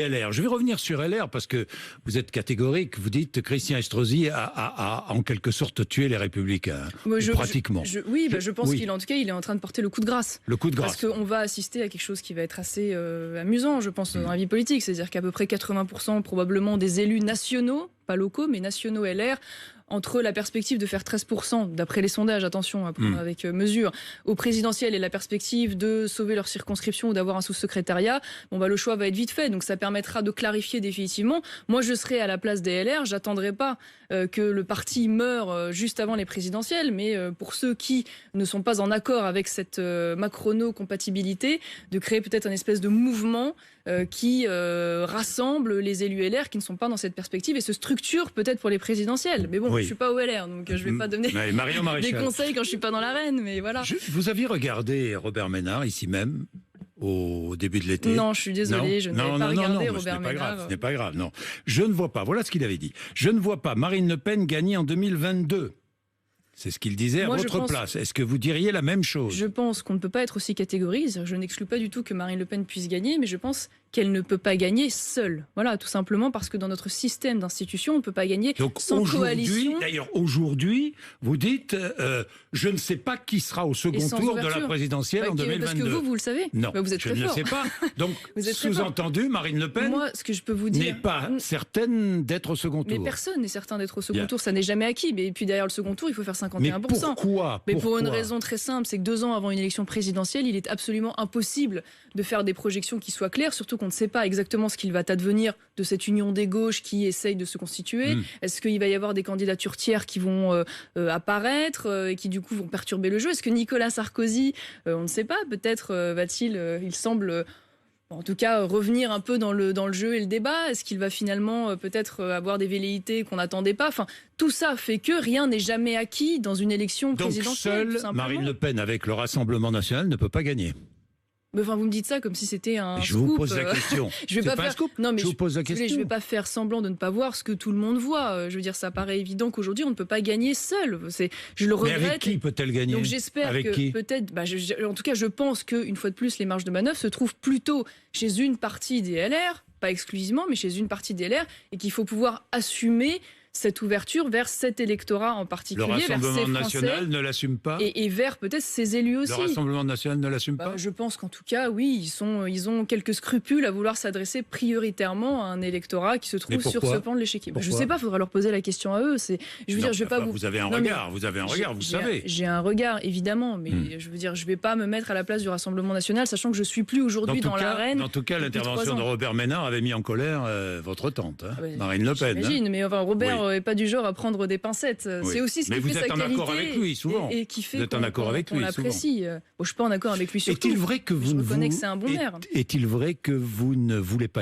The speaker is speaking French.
LR. Je vais revenir sur LR parce que vous êtes catégorique. Vous dites que Christian Estrosi a en quelque sorte tué les Républicains. Pratiquement. Je pense qu'il est en train de porter le coup de grâce. Le coup de grâce. Parce qu'on va assister à quelque chose qui va être assez amusant, je pense, dans la vie politique. C'est-à-dire qu'à peu près 80% probablement des élus nationaux, pas locaux, mais nationaux LR, entre la perspective de faire 13%, d'après les sondages, attention, à prendre avec mesure, au présidentiel et la perspective de sauver leur circonscription ou d'avoir un sous-secrétariat, le choix va être vite fait. Donc ça permettra de clarifier définitivement. Moi, je serai à la place des LR. J'attendrai pas que le parti meure juste avant les présidentielles, mais pour ceux qui ne sont pas en accord avec cette macrono-compatibilité, de créer peut-être un espèce de mouvement qui rassemble les élus LR qui ne sont pas dans cette perspective et se structure peut-être pour les présidentielles. Mais bon, je suis pas au LR, donc je vais pas donner des conseils quand je suis pas dans l'arène, mais voilà. Vous aviez regardé Robert Ménard ici même au début de l'été? Non, je suis désolé, je n'ai pas regardé Robert Ménard. Ce n'est pas grave, non. Je ne vois pas, voilà ce qu'il avait dit. Je ne vois pas Marine Le Pen gagner en 2022. C'est ce qu'il disait à votre place. Est-ce que vous diriez la même chose? Je pense qu'on ne peut pas être aussi catégorique. Je n'exclus pas du tout que Marine Le Pen puisse gagner, mais je pense qu'elle ne peut pas gagner seule. Voilà, tout simplement parce que dans notre système d'institutions, on ne peut pas gagner sans coalition. D'ailleurs, aujourd'hui, vous dites je ne sais pas qui sera au second tour de la présidentielle en 2022. Parce que vous le savez. Non, vous êtes je très ne fort. le sais pas. Donc, sous-entendu, Marine Le Pen n'est pas certaine d'être au second tour. Mais personne n'est certain d'être au second tour. Ça n'est jamais acquis. Et puis derrière le second tour, il faut faire 51%. Mais pourquoi? Mais pour une raison très simple, c'est que 2 ans avant une élection présidentielle, il est absolument impossible de faire des projections qui soient claires, surtout qu'on ne sait pas exactement ce qu'il va advenir de cette union des gauches qui essaye de se constituer. Est-ce qu'il va y avoir des candidatures tiers qui vont apparaître et qui du coup vont perturber le jeu? Est-ce que Nicolas Sarkozy, on ne sait pas, peut-être va-t-il, il semble... En tout cas, revenir un peu dans le jeu et le débat. Est-ce qu'il va finalement peut-être avoir des velléités qu'on n'attendait pas? Enfin, tout ça fait que rien n'est jamais acquis dans une élection présidentielle. Donc seule Marine Le Pen avec le Rassemblement national ne peut pas gagner. Mais enfin, vous me dites ça comme si c'était un je scoop. vous pose la question. Je vais pas faire... un scoop. Non, mais je vous pose la question. Je vais pas faire semblant de ne pas voir ce que tout le monde voit. Je veux dire, ça paraît évident qu'aujourd'hui, on ne peut pas gagner seul. Je le regrette. Mais avec qui peut-elle gagner? Donc j'espère que peut-être... en tout cas, je pense qu'une fois de plus, les marges de manœuvre se trouvent plutôt chez une partie des LR, pas exclusivement, mais chez une partie des LR, et qu'il faut pouvoir assumer cette ouverture vers cet électorat en particulier, vers ces Français. Le Rassemblement national ne l'assume pas et vers peut-être ces élus aussi. Le Rassemblement national ne l'assume pas? Je pense qu'en tout cas, oui, ils ont quelques scrupules à vouloir s'adresser prioritairement à un électorat qui se trouve sur ce pan de l'échiquier. Je ne sais pas, il faudra leur poser la question à eux. Vous avez un regard, vous savez. J'ai un regard, évidemment, mais je veux dire, je ne vais pas me mettre à la place du Rassemblement national, sachant que je ne suis plus aujourd'hui dans l'arène. En tout cas, l'intervention de Robert Ménard avait mis en colère votre tante, Marine Le Pen. J'imagine, mais Robert n'est pas du genre à prendre des pincettes. C'est aussi ce qui fait sa qualité. Mais vous êtes en accord avec lui, souvent. Et qui fait vous êtes en accord avec lui, souvent. On l'apprécie. Je ne suis pas en accord avec lui sur tout. Est-il vrai que je reconnais que c'est un bon maire. Est-il vrai que vous ne voulez pas